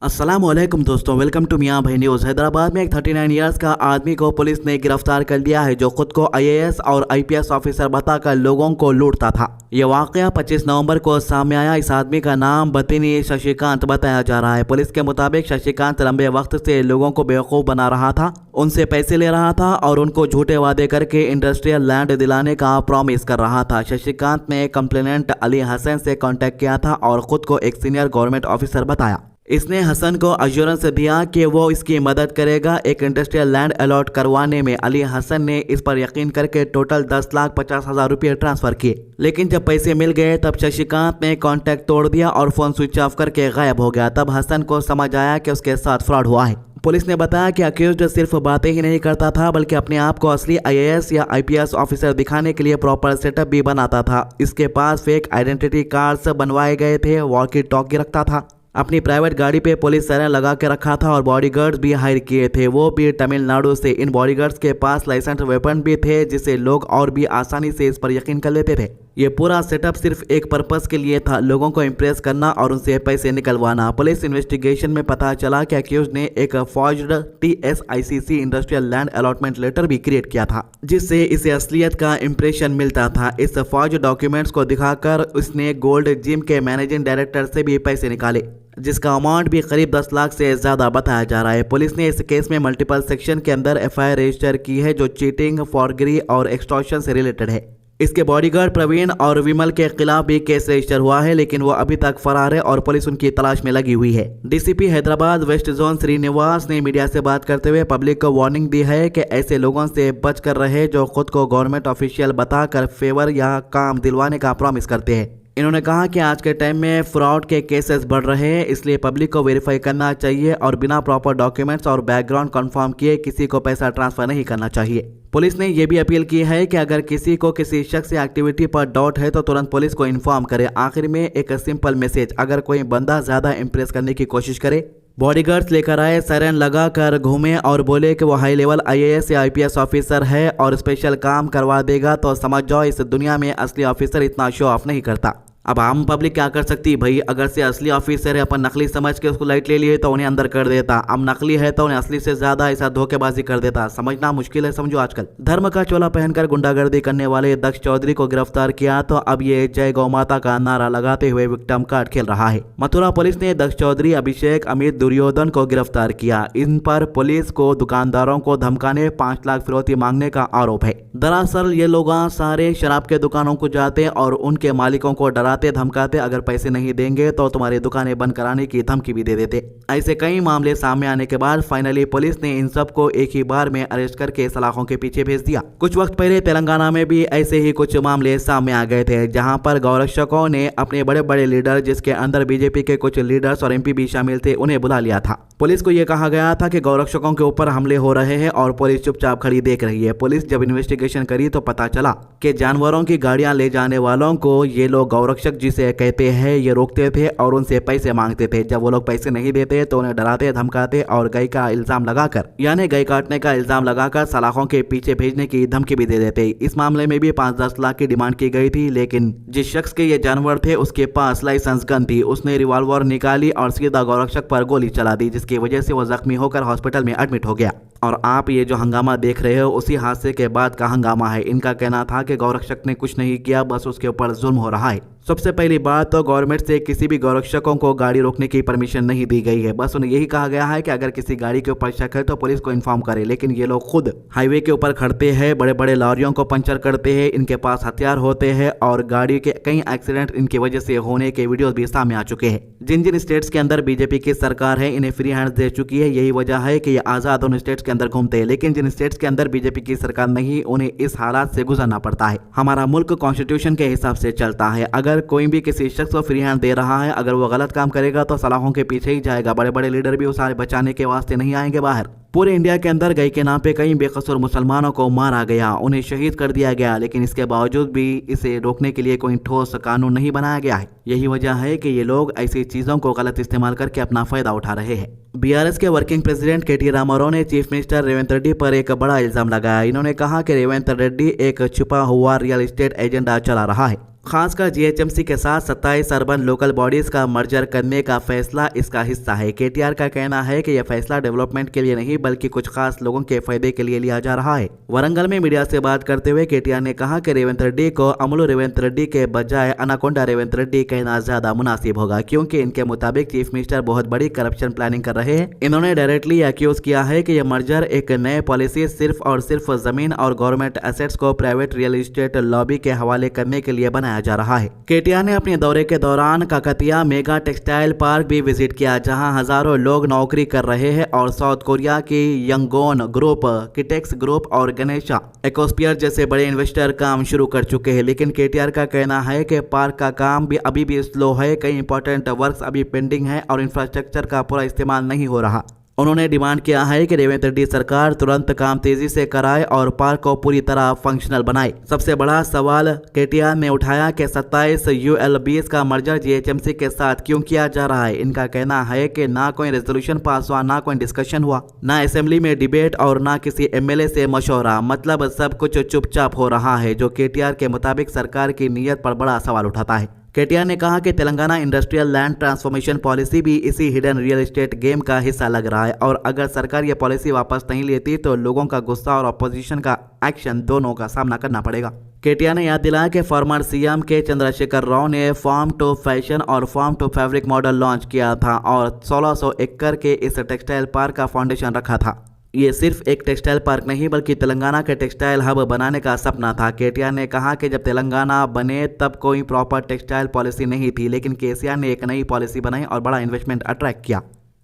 अस्सलामुअलैकुम दोस्तों, welcome to मियां भाई न्यूज़। हैदराबाद में एक 39 इयर्स का आदमी को पुलिस ने गिरफ्तार कर लिया है जो खुद को आईएएस और आईपीएस ऑफिसर बताकर लोगों को लूटता था। ये वाकया 25 नवंबर को सामने आया। इस आदमी का नाम बतिनी शशिकांत बताया जा रहा है। पुलिस के मुताबिक शशिकांत लंबे वक्त से लोगों को बेवकूफ़ बना रहा था, उनसे पैसे ले रहा था और उनको झूठे वादे करके इंडस्ट्रियल लैंड दिलाने का प्रॉमिस कर रहा था। शशिकांत ने कंप्लेनेंट अली हसन से कांटेक्ट किया था और खुद को एक सीनियर गवर्नमेंट ऑफिसर बताया। इसने हसन को अश्योरेंस दिया कि वो इसकी मदद करेगा एक इंडस्ट्रियल लैंड अलॉट करवाने में। अली हसन ने इस पर यकीन करके टोटल 10,50,000 रुपये ट्रांसफर किए, लेकिन जब पैसे मिल गए तब शशिकांत ने कांटेक्ट तोड़ दिया और फोन स्विच ऑफ करके गायब हो गया। तब हसन को समझ आया कि उसके साथ फ्रॉड हुआ है। पुलिस ने बताया कि अक्यूज्ड सिर्फ बातें ही नहीं करता था बल्कि अपने आप को असली आईएएस या आईपीएस ऑफिसर दिखाने के लिए प्रॉपर सेटअप भी बनाता था। इसके पास फेक आइडेंटिटी कार्ड्स बनवाए गए थे, वॉकी टॉकी रखता था, अपनी प्राइवेट गाड़ी पे पुलिस सायरन लगा के रखा था और बॉडीगार्ड्स भी हायर किए थे, वो भी तमिलनाडु से। इन बॉडीगार्ड्स के पास लाइसेंस वेपन भी थे जिससे लोग और भी आसानी से इस पर यकीन कर लेते थे। ये पूरा सेटअप सिर्फ एक पर्पस के लिए था, लोगों को इम्प्रेस करना और उनसे पैसे निकलवाना। पुलिस इन्वेस्टिगेशन में पता चला कि अक्यूज्ड ने एक forged TSICC industrial land allotment letter भी क्रिएट किया था जिससे इसे असलियत का इंप्रेशन मिलता था। इस फॉर्ज डॉक्यूमेंट्स को दिखाकर उसने गोल्ड जिम के मैनेजिंग डायरेक्टर से भी पैसे निकाले जिसका अमाउंट भी करीब 10 लाख से ज्यादा बताया जा रहा है। पुलिस ने इस केस में मल्टीपल सेक्शन के अंदर FIR रजिस्टर की है जो चीटिंग, फॉर्जरी और एक्सटॉर्शन से रिलेटेड है। इसके बॉडीगार्ड प्रवीण और विमल के खिलाफ भी केस रजिस्टर हुआ है, लेकिन वो अभी तक फरार है और पुलिस उनकी तलाश में लगी हुई है। DCP Hyderabad west zone Srinivas ने मीडिया से बात करते हुए पब्लिक को वार्निंग दी है कि ऐसे लोगों से बच कर रहे जो खुद को गवर्नमेंट ऑफिशियल बताकर फेवर या काम दिलवाने का प्रॉमिस करते हैं। इन्होंने कहा कि आज के टाइम में फ्रॉड के केसेस बढ़ रहे हैं, इसलिए पब्लिक को वेरीफाई करना चाहिए और बिना प्रॉपर डॉक्यूमेंट्स और बैकग्राउंड कंफर्म किए किसी को पैसा ट्रांसफर नहीं करना चाहिए। पुलिस ने यह भी अपील की है कि अगर किसी को किसी शख्स या एक्टिविटी पर डाउट है तो तुरंत पुलिस को इन्फॉर्म करे। आखिर में एक सिंपल मैसेज, अगर कोई बंदा ज्यादा इंप्रेस करने की कोशिश करे, बॉडीगार्ड्स लेकर आए, सायरन लगा कर घूमे और बोले कि वो हाई लेवल आईएएस या आईपीएस ऑफिसर है और स्पेशल काम करवा देगा, तो समझ जाओ इस दुनिया में असली ऑफिसर इतना शो ऑफ नहीं करता। अब आम पब्लिक क्या कर सकती भाई, अगर से असली ऑफिसर है अपन नकली समझ के उसको लाइट ले लिए तो उन्हें अंदर कर देता, अब नकली है तो उन्हें असली से ज्यादा ऐसा धोखेबाजी कर देता। समझना मुश्किल है, समझो। आजकल धर्म का चोला पहनकर गुंडागर्दी करने वाले दक्ष चौधरी को गिरफ्तार किया तो अब ये जय गौ माता का नारा लगाते हुए विक्टिम कार्ड खेल रहा है। मथुरा पुलिस ने दक्ष चौधरी, अभिषेक, अमित, दुर्योधन को गिरफ्तार किया। इन पर पुलिस को दुकानदारों को धमकाने, 5 लाख फिरौती मांगने का आरोप है। दरअसल ये लोग सारे शराब के दुकानों को जाते और उनके मालिकों को डराते धमकाते, अगर पैसे नहीं देंगे तो तुम्हारी दुकानें बंद कराने की धमकी भी दे देते। ऐसे कई मामले सामने आने के बाद फाइनली पुलिस ने इन सब को एक ही बार में अरेस्ट करके सलाखों के पीछे भेज दिया। कुछ वक्त पहले तेलंगाना में भी ऐसे ही कुछ मामले सामने आ गए थे जहां पर गौरक्षकों ने अपने बड़े बड़े लीडर, जिसके अंदर बीजेपी के कुछ लीडर्स और MP भी शामिल थे, उन्हें बुला लिया था। पुलिस को यह कहा गया था कि गौरक्षकों के ऊपर हमले हो रहे हैं और पुलिस चुपचाप खड़ी देख रही है। पुलिस जब इन्वेस्टिगेशन करी तो पता चला कि जानवरों की गाड़ियां ले जाने वालों को ये लोग गौरक्षक जिसे कहते हैं ये रोकते थे और उनसे पैसे मांगते थे। जब वो लोग पैसे नहीं देते तो उन्हें डराते, धमकाते और गाय का इल्जाम लगाकर, यानी गाय काटने का इल्जाम लगाकर सलाखों के पीछे भेजने की धमकी भी दे देते। इस मामले में भी 5-10 लाख की डिमांड की गई थी, लेकिन जिस शख्स के ये जानवर थे उसके पास लाइसेंस गन थी। उसने रिवॉल्वर निकाली और सीधा गौरक्षक पर गोली चला दी, जिसकी वजह से वो जख्मी होकर हॉस्पिटल में एडमिट हो गया। और आप ये जो हंगामा देख रहे हो उसी हादसे के बाद का हंगामा है। इनका कहना था कि गौरक्षक ने कुछ नहीं किया, बस उसके ऊपर जुल्म हो रहा है। सबसे पहली बात तो गवर्नमेंट से किसी भी गौरक्षकों को गाड़ी रोकने की परमिशन नहीं दी गई है। बस उन्हें यही कहा गया है कि अगर किसी गाड़ी के ऊपर शक है तो पुलिस को इन्फॉर्म करे, लेकिन ये लोग खुद हाईवे के ऊपर खड़ते हैं, बड़े बड़े लॉरियों को पंचर करते हैं, इनके पास हथियार होते हैं और गाड़ी के कई एक्सीडेंट इनकी वजह से होने के वीडियोस भी सामने आ चुके हैं। जिन जिन स्टेट्स के अंदर बीजेपी की सरकार है इन्हें फ्री हैंड दे चुकी है, यही वजह है कि ये आजाद उन स्टेट्स के अंदर घूमते हैं। लेकिन जिन स्टेट्स के अंदर बीजेपी की सरकार नहीं, उन्हें इस हालात से गुजरना पड़ता है। हमारा मुल्क कॉन्स्टिट्यूशन के हिसाब से चलता है। अगर कोई भी किसी शख्स को फ्री हैंड दे रहा है, अगर वो गलत काम करेगा तो सलाखों के पीछे ही जाएगा। बड़े बड़े लीडर भी उसे बचाने के वास्ते नहीं आएंगे बाहर। पूरे इंडिया के अंदर गाय के नाम पे कई बेकसूर मुसलमानों को मारा गया, उन्हें शहीद कर दिया गया, लेकिन इसके बावजूद भी इसे रोकने के लिए कोई ठोस कानून नहीं बनाया गया है। यही वजह है कि ये लोग ऐसी चीजों को गलत इस्तेमाल करके अपना फायदा उठा रहे हैं। BRS के वर्किंग प्रेसिडेंट KT रामाराव ने चीफ मिनिस्टर रेवंत रेड्डी पर एक बड़ा इल्जाम लगाया। इन्होंने कहा कि रेवंत रेड्डी एक छुपा हुआ रियल एस्टेट एजेंडा चला रहा है खासकर जीएचएमसी के साथ 27 अर्बन लोकल बॉडीज का मर्जर करने का फैसला इसका हिस्सा है। केटीआर का कहना है कि यह फैसला डेवलपमेंट के लिए नहीं बल्कि कुछ खास लोगों के फायदे के लिए लिया जा रहा है। वरंगल में मीडिया से बात करते हुए केटीआर ने कहा कि रेवंत रेड्डी को अमलू रेवंत रेड्डी के बजाय अनाकोंडा रेवंत रेड्डी कहना ज्यादा मुनासिब होगा, क्योंकि इनके मुताबिक चीफ मिनिस्टर बहुत बड़ी करप्शन प्लानिंग कर रहे हैं। इन्होंने डायरेक्टली एक्यूज किया है कि यह मर्जर एक नए पॉलिसी सिर्फ और सिर्फ जमीन और गवर्नमेंट एसेट्स को प्राइवेट रियल एस्टेट लॉबी के हवाले करने के लिए बनाया जा रहा है। केटीआर ने अपने दौरे के दौरान काकतिया मेगा टेक्सटाइल पार्क भी विजिट किया, जहां हजारों लोग नौकरी कर रहे हैं और साउथ कोरिया की यंगोन ग्रुप, किटेक्स ग्रुप और गणेशा इकोस्फीयर जैसे बड़े इन्वेस्टर काम शुरू कर चुके हैं। लेकिन केटीआर का कहना है कि पार्क का काम भी अभी भी स्लो है, कई इंपॉर्टेंट वर्क्स अभी पेंडिंग है और इंफ्रास्ट्रक्चर का पूरा इस्तेमाल नहीं हो रहा। उन्होंने डिमांड किया है कि रेवंत रेड्डी सरकार तुरंत काम तेजी से कराए और पार्क को पूरी तरह फंक्शनल बनाए। सबसे बड़ा सवाल केटीआर ने उठाया कि 27 यूएलबीज का मर्जर जीएचएमसी के साथ क्यों किया जा रहा है। इनका कहना है कि ना कोई रेजोल्यूशन पास हुआ, ना कोई डिस्कशन हुआ, ना असेंबली में डिबेट और ना किसी एमएलए से मशवरा, मतलब सब कुछ चुपचाप हो रहा है, जो केटीआर के मुताबिक सरकार की नीयत पर बड़ा सवाल उठाता है। केटीआर ने कहा कि Telangana industrial land transformation policy भी इसी हिडन रियल एस्टेट गेम का हिस्सा लग रहा है और अगर सरकार ये पॉलिसी वापस नहीं लेती तो लोगों का गुस्सा और अपोजिशन का एक्शन दोनों का सामना करना पड़ेगा। केटीआर ने याद दिलाया कि फॉर्मर सीएम के चंद्रशेखर राव ने फार्म टू फैशन और farm to fabric model launch किया था और 1600 एकड़ के इस टेक्सटाइल पार्क का फाउंडेशन रखा था। ये सिर्फ एक टेक्सटाइल पार्क नहीं बल्कि तेलंगाना के टेक्सटाइल हब बनाने का सपना था। केटीआर ने कहा कि जब तेलंगाना बने तब कोई प्रॉपर टेक्सटाइल पॉलिसी नहीं थी, लेकिन केसीआर ने एक नई पॉलिसी बनाई और बड़ा इन्वेस्टमेंट अट्रैक्ट किया।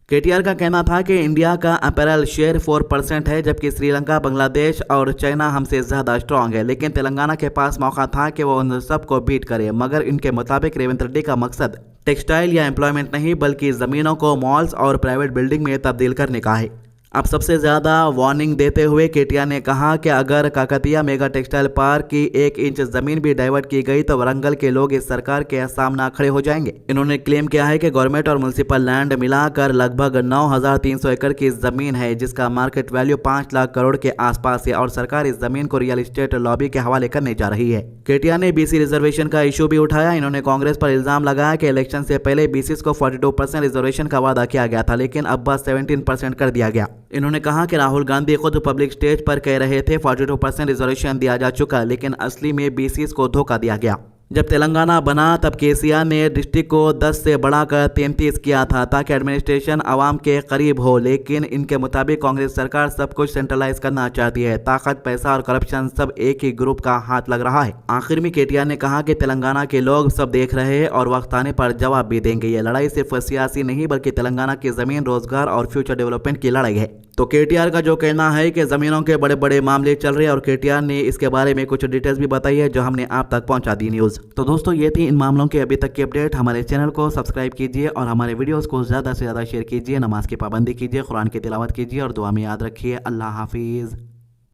केटीआर का कहना था कि इंडिया का अपैरल शेयर 4% है, जबकि श्रीलंका, बांग्लादेश और चाइना हमसे ज़्यादा स्ट्रांग है, लेकिन तेलंगाना के पास मौका था कि वो उन सबको बीट करे। मगर इनके मुताबिक रेवंत रेड्डी का मकसद टेक्सटाइल या एम्प्लॉयमेंट नहीं बल्कि ज़मीनों को मॉल्स और प्राइवेट बिल्डिंग में तब्दील करने का है। अब सबसे ज़्यादा वार्निंग देते हुए केटीआर ने कहा कि अगर काकतिया मेगा टेक्सटाइल पार्क की 1 इंच ज़मीन भी डाइवर्ट की गई तो वरंगल के लोग इस सरकार के सामना खड़े हो जाएंगे। इन्होंने क्लेम किया है कि गवर्नमेंट और म्युनिसिपल लैंड मिलाकर लगभग 9300 एकड़ की ज़मीन है, जिसका मार्केट वैल्यू 5 लाख करोड़ के आसपास है और सरकार इस ज़मीन को रियल एस्टेट लॉबी के हवाले करने जा रही है। केटीआर ने बीसी रिजर्वेशन का इशू भी उठाया। इन्होंने कांग्रेस पर इल्जाम लगाया कि इलेक्शन से पहले बीसीस को 42% रिजर्वेशन का वादा किया गया था, लेकिन अब बस 17% कर दिया गया। इन्होंने कहा कि राहुल गांधी खुद पब्लिक स्टेज पर कह रहे थे 42% रिजर्वेशन दिया जा चुका, लेकिन असली में बीसीस को धोखा दिया गया। जब तेलंगाना बना तब केसीआर ने डिस्ट्रिक्ट को 10 से बढ़ाकर 33 किया था ताकि एडमिनिस्ट्रेशन आवाम के करीब हो, लेकिन इनके मुताबिक कांग्रेस सरकार सब कुछ सेंट्रलाइज करना चाहती है। ताकत, पैसा और करप्शन सब एक ही ग्रुप का हाथ लग रहा है। आखिर में केटीआर ने कहा कि तेलंगाना के लोग सब देख रहे हैं और वक्त आने पर जवाब भी देंगे। ये लड़ाई सिर्फ सियासी नहीं बल्कि तेलंगाना की जमीन, रोजगार और फ्यूचर डेवलपमेंट की लड़ाई है। तो केटीआर का जो कहना है कि जमीनों के बड़े बड़े मामले चल रहे हैं और केटीआर ने इसके बारे में कुछ डिटेल्स भी बताई है जो हमने आप तक पहुंचा दी न्यूज़। तो दोस्तों ये थी इन मामलों के अभी तक की अपडेट। हमारे चैनल को सब्सक्राइब कीजिए और हमारे वीडियोस को ज़्यादा से ज़्यादा शेयर कीजिए। नमाज की पाबंदी कीजिए, कुरान की तिलावत कीजिए और दुआ में याद रखिए। अल्लाह हाफिज़।